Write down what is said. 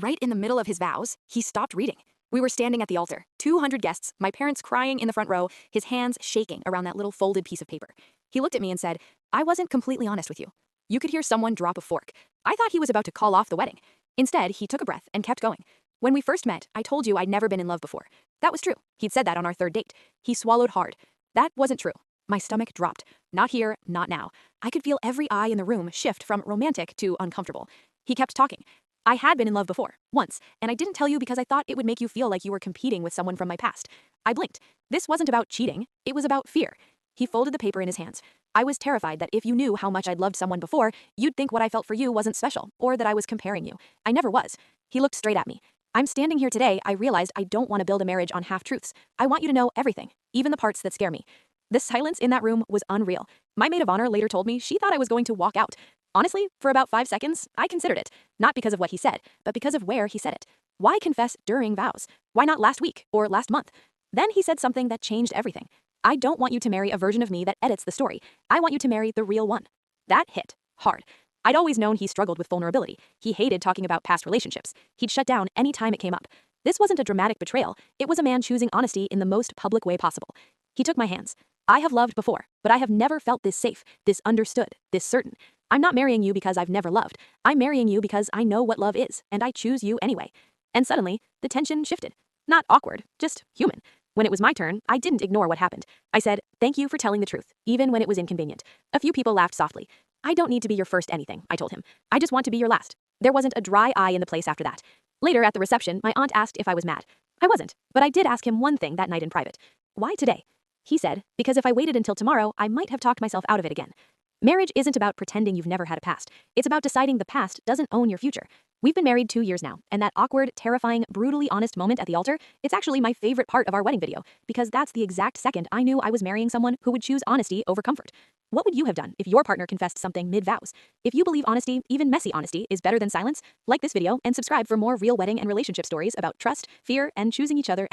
Right in the middle of his vows, he stopped reading. We were standing at the altar, 200 guests, my parents crying in the front row, his hands shaking around that little folded piece of paper. He looked at me and said, "I wasn't completely honest with you." You could hear someone drop a fork. I thought he was about to call off the wedding. Instead, he took a breath and kept going. "When we first met, I told you I'd never been in love before." That was true. He'd said that on our third date. He swallowed hard. That wasn't true. My stomach dropped. Not here, not now. I could feel every eye in the room shift from romantic to uncomfortable. He kept talking. "I had been in love before, once, and I didn't tell you because I thought it would make you feel like you were competing with someone from my past." I blinked. This wasn't about cheating, it was about fear. He folded the paper in his hands. "I was terrified that if you knew how much I'd loved someone before, you'd think what I felt for you wasn't special, or that I was comparing you. I never was." He looked straight at me. "I'm standing here today, I realized I don't want to build a marriage on half-truths. I want you to know everything, even the parts that scare me." The silence in that room was unreal. My maid of honor later told me she thought I was going to walk out. Honestly, for about 5 seconds, I considered it. Not because of what he said, but because of where he said it. Why confess during vows? Why not last week or last month? Then he said something that changed everything. "I don't want you to marry a version of me that edits the story. I want you to marry the real one." That hit hard. I'd always known he struggled with vulnerability. He hated talking about past relationships. He'd shut down any time it came up. This wasn't a dramatic betrayal. It was a man choosing honesty in the most public way possible. He took my hands. "I have loved before, but I have never felt this safe, this understood, this certain. I'm not marrying you because I've never loved. I'm marrying you because I know what love is, and I choose you anyway." And suddenly, the tension shifted. Not awkward, just human. When it was my turn, I didn't ignore what happened. I said, "Thank you for telling the truth, even when it was inconvenient." A few people laughed softly. "I don't need to be your first anything," I told him. "I just want to be your last." There wasn't a dry eye in the place after that. Later at the reception, my aunt asked if I was mad. I wasn't, but I did ask him one thing that night in private. "Why today?" He said, "Because if I waited until tomorrow, I might have talked myself out of it again." Marriage isn't about pretending you've never had a past. It's about deciding the past doesn't own your future. We've been married 2 years now, and that awkward, terrifying, brutally honest moment at the altar, it's actually my favorite part of our wedding video, because that's the exact second I knew I was marrying someone who would choose honesty over comfort. What would you have done if your partner confessed something mid-vows? If you believe honesty, even messy honesty, is better than silence, like this video and subscribe for more real wedding and relationship stories about trust, fear, and choosing each other